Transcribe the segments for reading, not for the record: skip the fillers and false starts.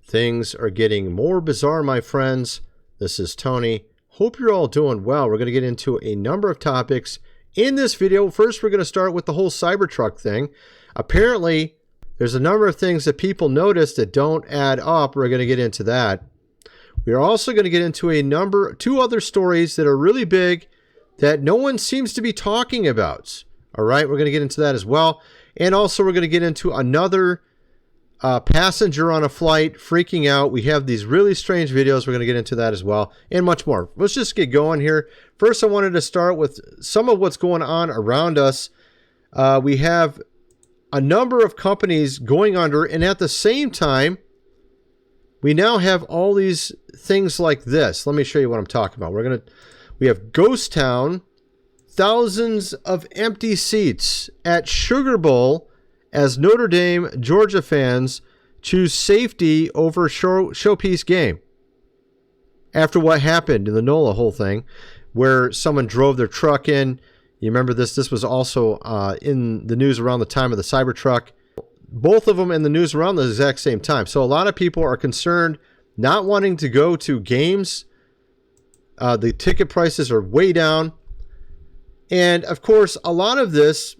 Things are getting more bizarre, my friends. This is Tony. Hope you're all doing well. We're going to get into a number of topics in this video. First, we're going to start with the whole Cybertruck thing. Apparently, there's a number of things that people notice that don't add up. We're going to get into that. We're also going to get into two other stories that are really big that no one seems to be talking about. All right, we're going to get into that as well. And also, we're going to get into another passenger on a flight freaking out. We have these really strange videos. We're going to get into that as well, and much more. Let's just get going here. First, I wanted to start with some of what's going on around us. We have a number of companies going under, and at the same time, we now have all these things like this. Let me show you what I'm talking about. We have Ghost Town, thousands of empty seats at Sugar Bowl as Notre Dame Georgia fans choose safety over showpiece game. After what happened in the NOLA whole thing, where someone drove their truck in. You remember this? This was also in the news around the time of the Cybertruck. Both of them in the news around the exact same time. So a lot of people are concerned, not wanting to go to games. The ticket prices are way down. And of course, a lot of this,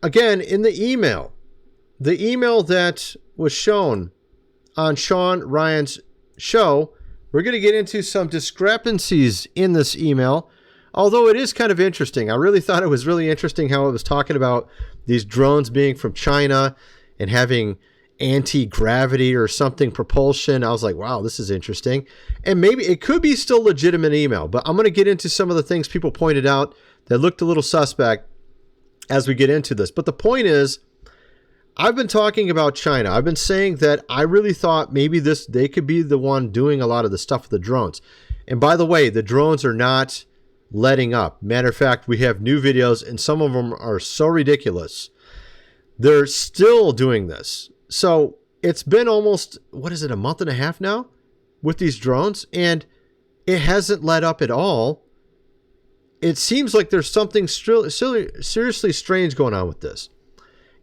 again, in the email that was shown on Sean Ryan's show, we're going to get into some discrepancies in this email, although it is kind of interesting. I really thought it was really interesting how it was talking about these drones being from China and having anti-gravity or something propulsion. I was like, wow, this is interesting. And maybe it could be still legitimate email, but I'm going to get into some of the things people pointed out that looked a little suspect as we get into this. But the point is, I've been talking about China. I've been saying that I really thought maybe they could be the one doing a lot of the stuff with the drones. And by the way, the drones are not letting up. Matter of fact, we have new videos, and some of them are so ridiculous. They're still doing this. So it's been almost, a month and a half now with these drones, and it hasn't let up at all. It seems like there's something seriously strange going on with this.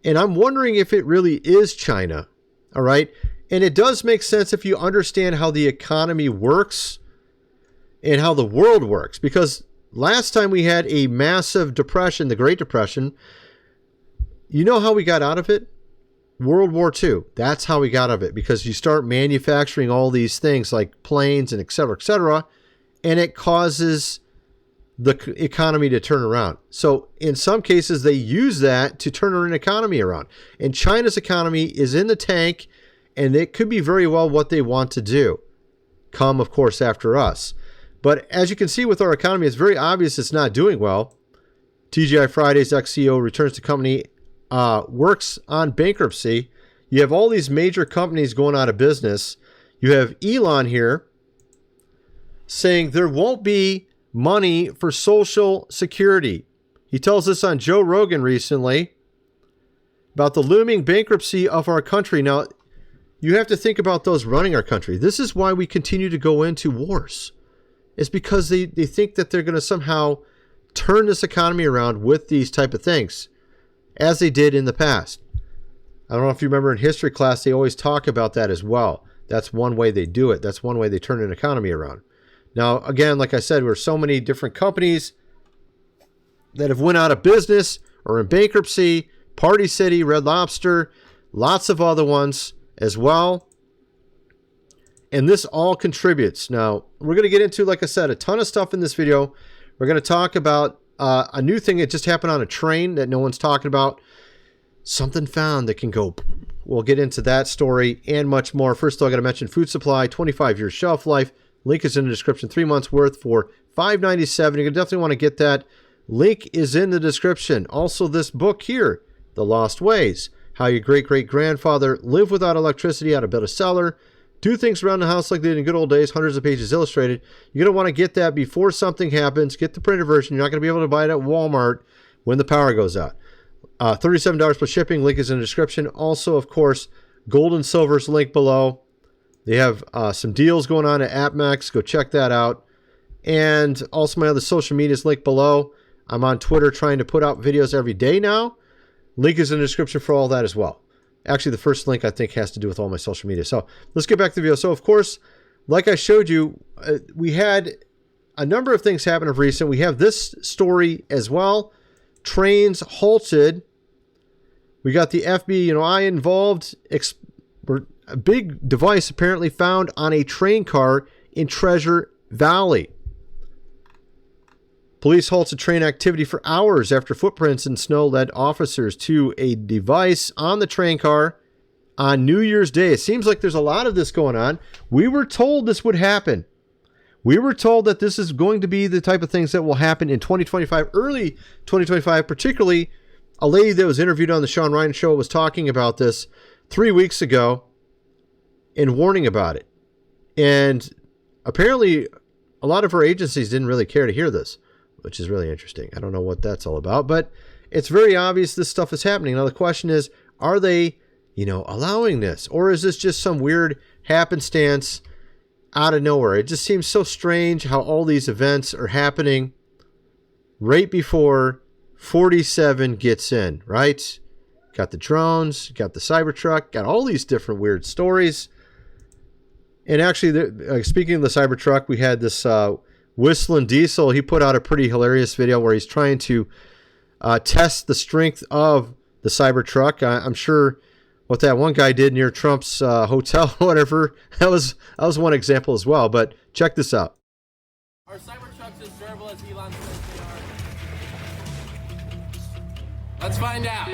And I'm wondering if it really is China. All right. And it does make sense if you understand how the economy works and how the world works. Because last time we had a massive depression, the Great Depression, you know how we got out of it? World War II. That's how we got out of it. Because you start manufacturing all these things like planes and et cetera, and it causes the economy to turn around. So in some cases, they use that to turn an economy around. And China's economy is in the tank, and it could be very well what they want to do. Come, of course, after us. But as you can see with our economy, it's very obvious it's not doing well. TGI Fridays ex-CEO returns to company, works on bankruptcy. You have all these major companies going out of business. You have Elon here saying there won't be money for Social Security. He tells us on Joe Rogan recently about the looming bankruptcy of our country. Now, you have to think about those running our country. This is why we continue to go into wars. It's because they think that they're going to somehow turn this economy around with these type of things, as they did in the past. I don't know if you remember in history class, they always talk about that as well. That's one way they do it. That's one way they turn an economy around. Now, again, like I said, there are so many different companies that have went out of business or in bankruptcy. Party City, Red Lobster, lots of other ones as well. And this all contributes. Now, we're going to get into, like I said, a ton of stuff in this video. We're going to talk about a new thing that just happened on a train that no one's talking about. Something found that can go. We'll get into that story and much more. First, I got to mention food supply, 25-year shelf life. Link is in the description. 3 months worth for $5.97. You're going to definitely want to get that. Link is in the description. Also, this book here, The Lost Ways, How Your Great-Great-Grandfather Lived Without Electricity, How to Build a Cellar, Do Things Around the House Like They Did in Good Old Days, hundreds of pages illustrated. You're going to want to get that before something happens. Get the printed version. You're not going to be able to buy it at Walmart when the power goes out. $37 plus shipping. Link is in the description. Also, of course, gold and silver's link below. They have some deals going on at AppMax. Go check that out. And also my other social medias link below. I'm on Twitter trying to put out videos every day now. Link is in the description for all that as well. Actually, the first link I think has to do with all my social media. So let's get back to the video. So of course, like I showed you, we had a number of things happen of recent. We have this story as well. Trains halted. We got the FBI involved. A big device apparently found on a train car in Treasure Valley. Police halted train activity for hours after footprints in snow led officers to a device on the train car on New Year's Day. It seems like there's a lot of this going on. We were told this would happen. We were told that this is going to be the type of things that will happen in 2025, early 2025, particularly a lady that was interviewed on the Sean Ryan Show was talking about this 3 weeks ago and warning about it. And apparently a lot of our agencies didn't really care to hear this, which is really interesting. I don't know what that's all about, but it's very obvious this stuff is happening. Now the question is, are they, allowing this? Or is this just some weird happenstance out of nowhere? It just seems so strange how all these events are happening right before 47 gets in, right? Got the drones, got the Cybertruck, got all these different weird stories. And actually, speaking of the Cybertruck, we had this Wistlindiesel. He put out a pretty hilarious video where he's trying to test the strength of the Cybertruck. I'm sure what that one guy did near Trump's hotel, whatever, that was one example as well. But check this out. Are Cybertrucks as durable as Elon says they are? Let's find out.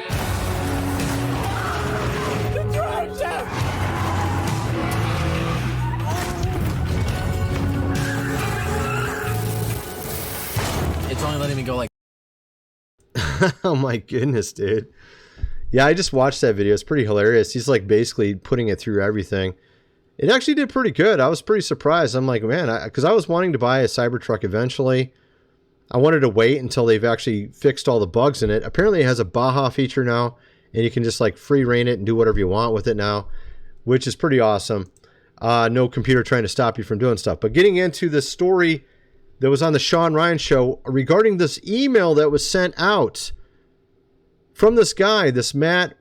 The drone's out! It's only letting me go like... Oh my goodness, dude. Yeah, I just watched that video. It's pretty hilarious. He's like basically putting it through everything. It actually did pretty good. I was pretty surprised. I'm like, man, because I was wanting to buy a Cybertruck eventually. I wanted to wait until they've actually fixed all the bugs in it. Apparently it has a Baja feature now, and you can just like free reign it and do whatever you want with it now, which is pretty awesome. No computer trying to stop you from doing stuff. But getting into this story that was on the Sean Ryan Show regarding this email that was sent out from this guy, this Matt,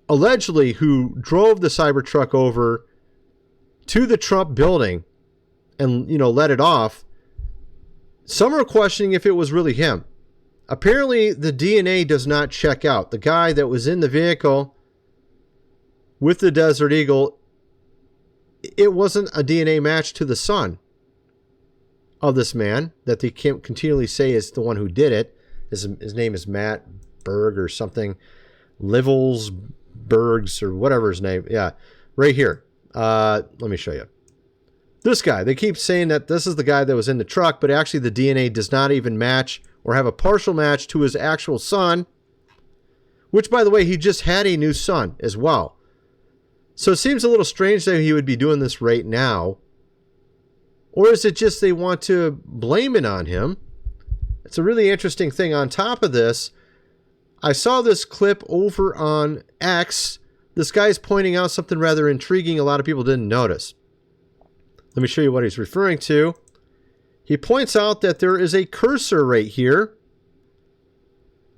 allegedly, who drove the Cybertruck over to the Trump building and, let it off. Some are questioning if it was really him. Apparently, the DNA does not check out. The guy that was in the vehicle with the Desert Eagle, it wasn't a DNA match to the son of this man that they can't continually say is the one who did it. His name is Matt Berg or something. Livelsbergs or whatever his name. Yeah, right here. Let me show you. This guy, they keep saying that this is the guy that was in the truck, but actually the DNA does not even match or have a partial match to his actual son, which, by the way, he just had a new son as well. So it seems a little strange that he would be doing this right now. Or is it just they want to blame it on him? It's a really interesting thing. On top of this, I saw this clip over on X. This guy's pointing out something rather intriguing a lot of people didn't notice. Let me show you what he's referring to. He points out that there is a cursor right here,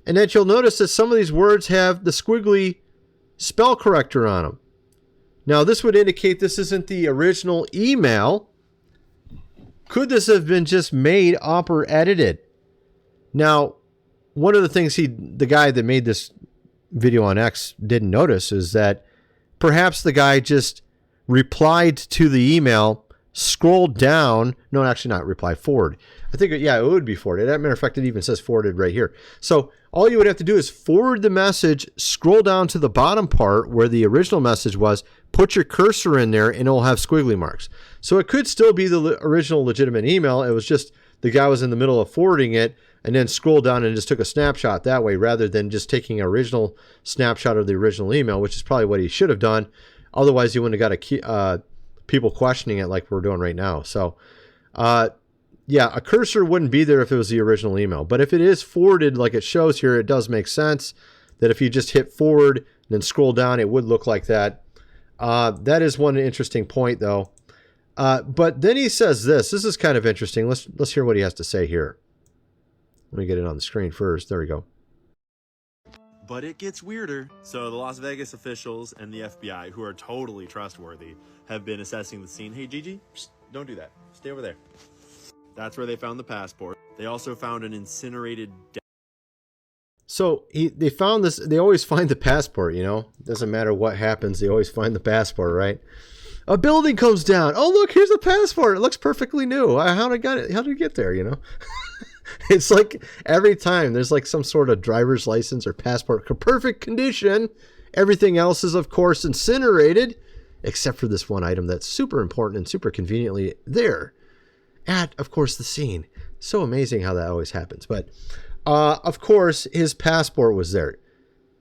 and that you'll notice that some of these words have the squiggly spell corrector on them. Now, this would indicate this isn't the original email. Could this have been just made up or edited? Now, one of the things the guy that made this video on X didn't notice is that perhaps the guy just replied to the email, scrolled down. No, actually not reply, forward. I think, yeah, it would be forwarded. As a matter of fact, it even says forwarded right here. So all you would have to do is forward the message, scroll down to the bottom part where the original message was, put your cursor in there, and it'll have squiggly marks. So it could still be the original legitimate email. It was just the guy was in the middle of forwarding it and then scrolled down and just took a snapshot that way rather than just taking an original snapshot of the original email, which is probably what he should have done. Otherwise, he wouldn't have got people questioning it like we're doing right now. So, yeah, a cursor wouldn't be there if it was the original email. But if it is forwarded like it shows here, it does make sense that if you just hit forward and then scroll down, it would look like that. That is one interesting point, though. But then he says this. This is kind of interesting. Let's hear what he has to say here. Let me get it on the screen first. There we go. But it gets weirder. So the Las Vegas officials and the FBI, who are totally trustworthy, have been assessing the scene. Hey, Gigi, psst, don't do that. Stay over there. That's where they found the passport. They also found an incinerated... So they found this. They always find the passport, you know. Doesn't matter what happens. They always find the passport, right? A building comes down. Oh, look, here's the passport. It looks perfectly new. How did it get there, you know? It's like every time there's like some sort of driver's license or passport, perfect condition. Everything else is, of course, incinerated, except for this one item that's super important and super conveniently there at, of course, the scene. So amazing how that always happens. But, of course, his passport was there.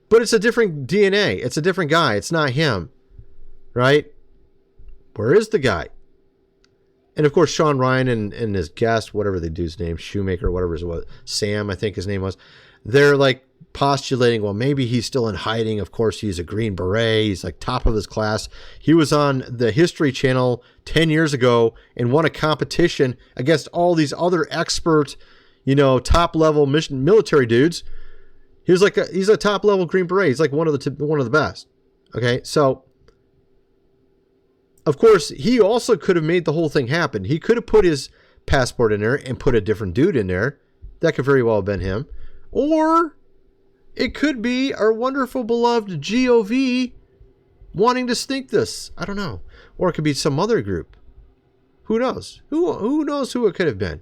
But it's a different DNA. It's a different guy. It's not him. Right? Where is the guy? And of course, Sean Ryan and his guest, whatever the dude's name, Shoemaker, whatever it was, Sam, I think his name was, they're like postulating, well, maybe he's still in hiding. Of course, he's a Green Beret. He's like top of his class. He was on the History Channel 10 years ago and won a competition against all these other expert, you know, top level military dudes. He's a top level Green Beret. He's like one of the best. Okay, so. Of course, he also could have made the whole thing happen. He could have put his passport in there and put a different dude in there. That could very well have been him. Or it could be our wonderful, beloved GOV wanting to sneak this. I don't know. Or it could be some other group. Who knows? Who knows who it could have been?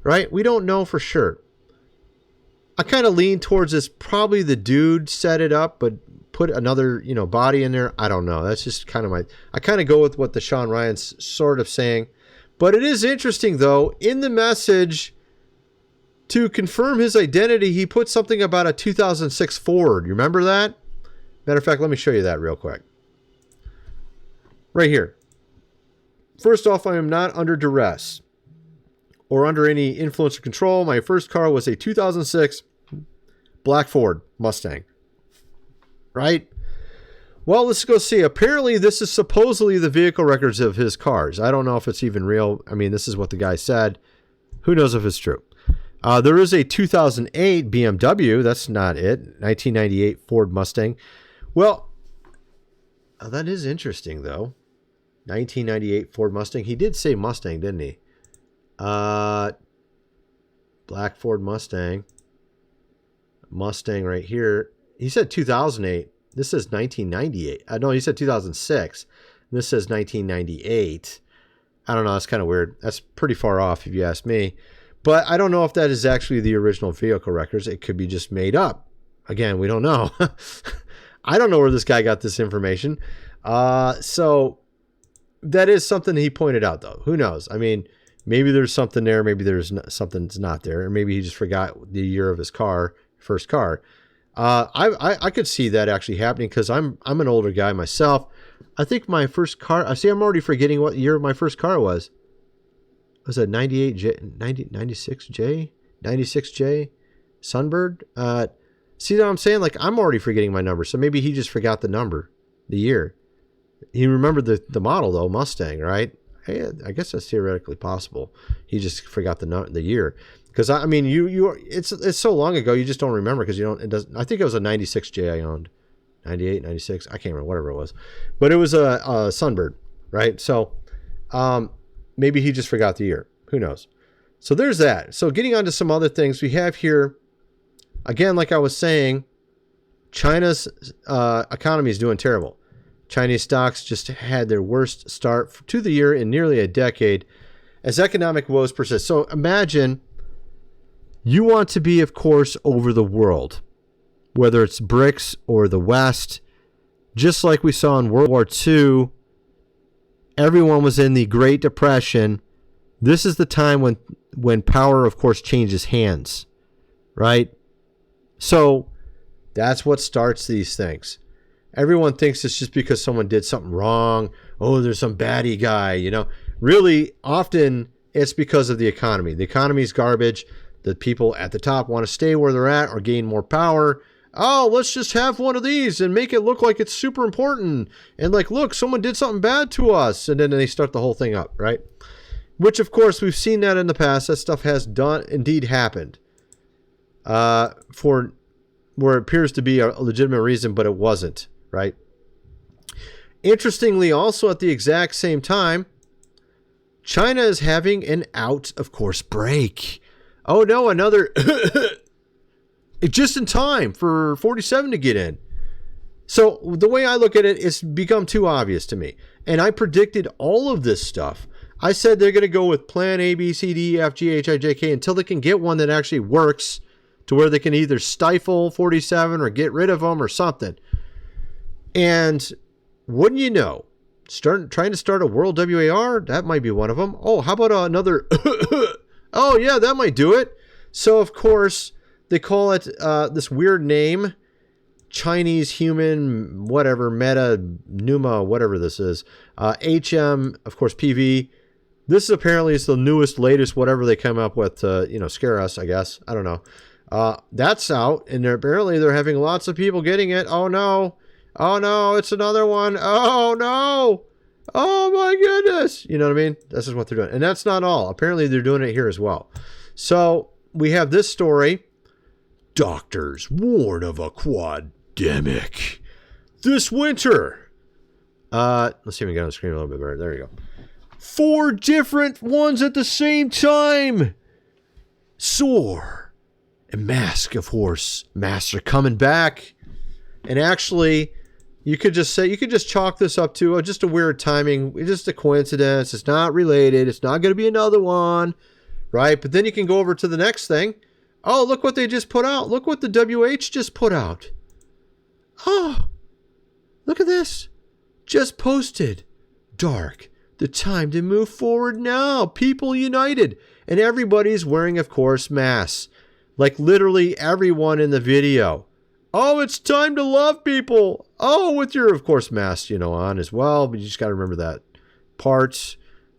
Right? We don't know for sure. I kind of lean towards this. Probably the dude set it up, but put another, you know, body in there. I don't know. That's just kind of I kind of go with what the Sean Ryan's sort of saying. But it is interesting, though, in the message to confirm his identity, he put something about a 2006 Ford. You remember that? Matter of fact, let me show you that real quick. Right here. First off, I am not under duress or under any influence or control. My first car was a 2006 black Ford Mustang. Right? Well, let's go see. Apparently, this is supposedly the vehicle records of his cars. I don't know if it's even real. I mean, this is what the guy said. Who knows if it's true? There is a 2008 BMW. That's not it. 1998 Ford Mustang. Well, that is interesting, though. 1998 Ford Mustang. He did say Mustang, didn't he? Black Ford Mustang. Mustang right here. He said 2008. This says 1998. No, he said 2006. This says 1998. I don't know. That's kind of weird. That's pretty far off if you ask me. But I don't know if that is actually the original vehicle records. It could be just made up. Again, we don't know. I don't know where this guy got this information. So that is something he pointed out, though. Who knows? I mean, maybe there's something there. Maybe there's something's not there. Or maybe he just forgot the year of his first car. I could see that actually happening because I'm an older guy myself. I think my first car, I'm already forgetting what year my first car was. Was it 96J? Sunbird? See what I'm saying? Like, I'm already forgetting my number. So maybe he just forgot the number, the year. He remembered the model, though, Mustang, right? Hey, I guess that's theoretically possible. He just forgot the year. Because I mean, it's so long ago, you just don't remember because I think it was a 96J I owned, 98, 96. I can't remember, whatever it was, but it was a Sunbird, right? So, maybe he just forgot the year. Who knows? So there's that. So getting on to some other things we have here, again, like I was saying, China's economy is doing terrible. Chinese stocks just had their worst start to the year in nearly a decade as economic woes persist. So imagine. You want to be, of course, over the world, whether it's BRICS or the West. Just like we saw in World War II, everyone was in the Great Depression. This is the time when power, of course, changes hands, right? So that's what starts these things. Everyone thinks it's just because someone did something wrong. Oh, there's some baddie guy, you know. Really, often it's because of the economy. The economy is garbage. The people at the top want to stay where they're at or gain more power. Oh, let's just have one of these and make it look like it's super important. And like, look, someone did something bad to us. And then they start the whole thing up, right? Which, of course, we've seen that in the past. That stuff has indeed happened. For where it appears to be a legitimate reason, but it wasn't, right? Interestingly, also at the exact same time, China is having an out of course break. Oh no, another just in time for 47 to get in. So the way I look at it, it's become too obvious to me. And I predicted all of this stuff. I said they're going to go with plan A, B, C, D, E, F, G, H, I, J, K until they can get one that actually works to where they can either stifle 47 or get rid of them or something. And wouldn't you know, trying to start a world WAR, that might be one of them. Oh, how about another? Oh, yeah, that might do it. So, of course, they call it this weird name, Chinese human, whatever, meta, pneuma, whatever this is. HM, of course, PV. This is apparently it's the newest, latest, whatever they come up with to, scare us, I guess. I don't know. That's out, and apparently they're having lots of people getting it. Oh, no. Oh, no, it's another one. Oh, no. Oh, my goodness. You know what I mean? This is what they're doing. And that's not all. Apparently they're doing it here as well. So we have this story. Doctors warn of a quademic this winter. Let's see if we can get on the screen a little bit better. There you go. 4 different ones at the same time. Soar and mask, of course. Masks are coming back. And actually, you could just chalk this up to just a weird timing. It's just a coincidence. It's not related. It's not going to be another one, right? But then you can go over to the next thing. Oh, look what they just put out. Look what the WH just put out. Oh, look at this. Just posted. Dark. The time to move forward now. People united. And everybody's wearing, of course, masks. Like literally everyone in the video. Oh, it's time to love people. Oh, with your, of course, mask, on as well. But you just got to remember that part.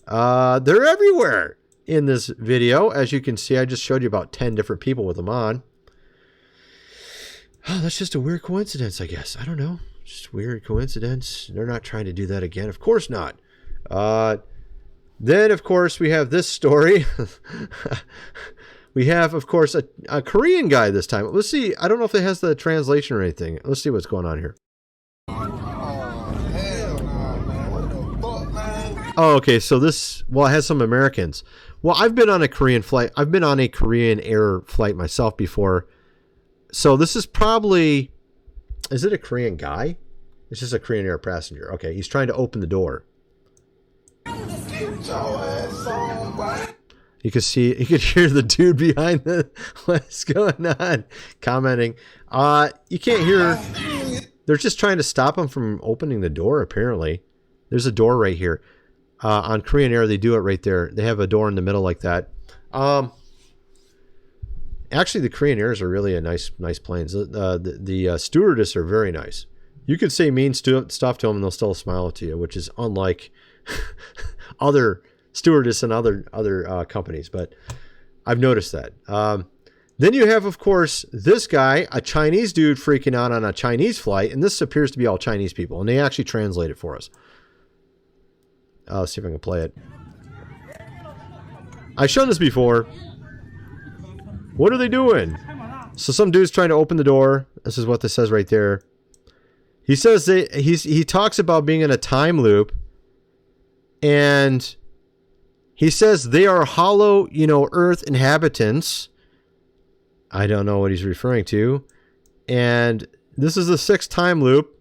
They're everywhere in this video. As you can see, I just showed you about 10 different people with them on. Oh, that's just a weird coincidence, I guess. I don't know. Just a weird coincidence. They're not trying to do that again. Of course not. Then, of course, we have this story. We have, of course, a Korean guy this time. Let's see. I don't know if it has the translation or anything. Let's see what's going on here. Oh, okay. So this, well, it has some Americans. Well, I've been on a Korean flight. I've been on a Korean Air flight myself before. So this is probably, is it a Korean guy? It's just a Korean Air passenger. Okay. He's trying to open the door. You could hear the dude behind what's going on commenting. You can't hear. They're just trying to stop him from opening the door, apparently. There's a door right here. On Korean Air, they do it right there. They have a door in the middle like that. Actually, the Korean Airs are really a nice planes. The stewardess are very nice. You could say mean stuff to them and they'll still smile to you, which is unlike other stewardess and other companies, but I've noticed that. Then you have, of course, this guy, a Chinese dude freaking out on a Chinese flight, and this appears to be all Chinese people, and they actually translate it for us. Let's see if I can play it. I've shown this before. What are they doing? So some dude's trying to open the door. This is what this says right there. He says he talks about being in a time loop, and he says they are hollow, Earth inhabitants. I don't know what he's referring to. And this is the 6th time loop.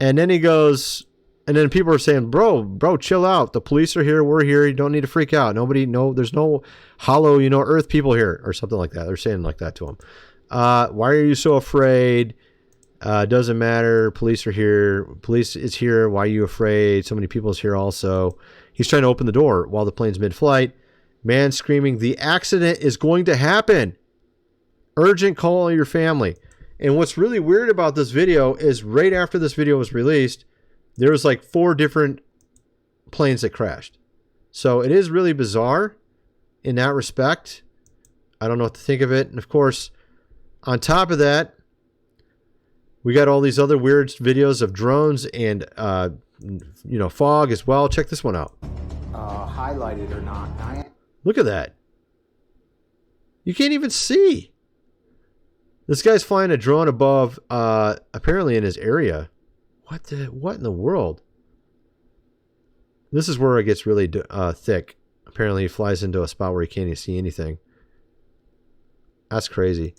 And then he goes, and then people are saying, bro, chill out. The police are here. We're here. You don't need to freak out. There's no hollow, Earth people here, or something like that. They're saying like that to him. Why are you so afraid? Doesn't matter. Police are here. Police is here. Why are you afraid? So many people is here also. He's trying to open the door while the plane's mid-flight. Man screaming, the accident is going to happen. Urgent call your family. And what's really weird about this video is right after this video was released, there was like 4 different planes that crashed. So it is really bizarre in that respect. I don't know what to think of it. And of course, on top of that, we got all these other weird videos of drones and fog as well. Check this one out. Highlighted or not. Look at that. You can't even see. This guy's flying a drone above, apparently in his area. What in the world? This is where it gets really thick. Apparently he flies into a spot where he can't even see anything. That's crazy.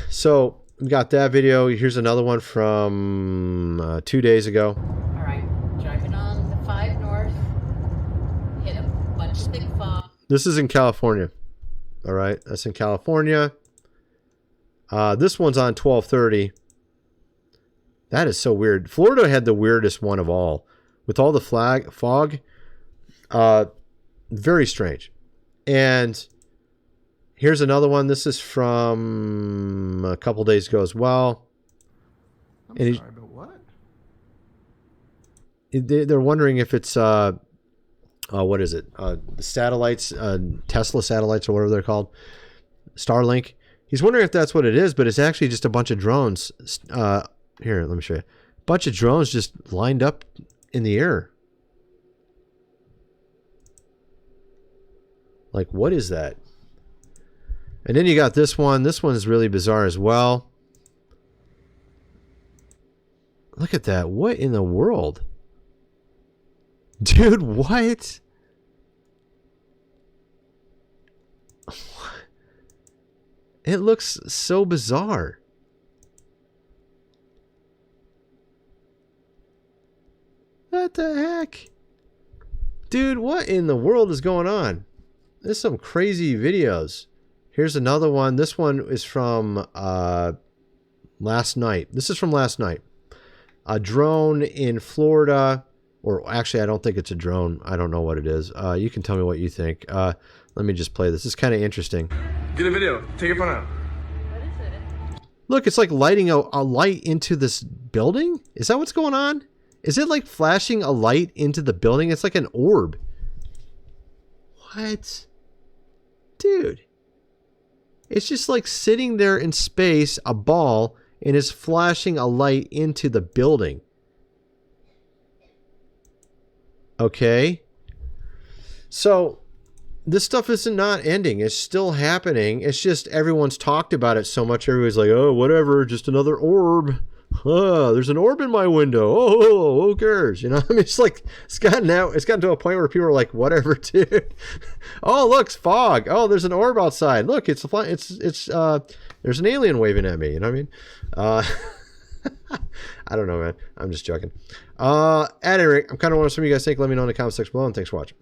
So we got that video. Here's another one from 2 days ago. All right, driving on the 5 North, hit a bunch of big fog. This is in California. All right, that's in California. This one's on 12:30. That is so weird. Florida had the weirdest one of all. With all the fog. Very strange. And here's another one. This is from a couple days ago as well. I'm sorry, but what? They're wondering if it's what is it? The satellites, Tesla satellites or whatever they're called, Starlink. He's wondering if that's what it is, but it's actually just a bunch of drones. Here, let me show you. A bunch of drones just lined up in the air. Like, what is that? And then you got this one. This one is really bizarre as well. Look at that. What in the world? Dude, what? It looks so bizarre. What the heck? Dude, what in the world is going on? There's some crazy videos. Here's another one. This one is from last night. This is from last night. A drone in Florida. Or actually, I don't think it's a drone. I don't know what it is. You can tell me what you think. Let me just play this. This is kind of interesting. Get a video. Take your phone out. What is it? Look, it's like lighting a light into this building. Is that what's going on? Is it like flashing a light into the building? It's like an orb. What? Dude. It's just like sitting there in space, a ball, and it's flashing a light into the building. Okay. So this stuff isn't not ending. It's still happening. It's just everyone's talked about it so much. Everybody's like, oh, whatever, just another orb. There's an orb in my window. Oh, who cares? You know, I mean, it's like it's gotten to a point where people are like, whatever, dude. Oh, look, it's fog. Oh, there's an orb outside. Look, there's an alien waving at me. You know what I mean? I don't know, man. I'm just joking. At any rate, I'm kind of wondering what some of you guys think. Let me know in the comment section below, and thanks for watching.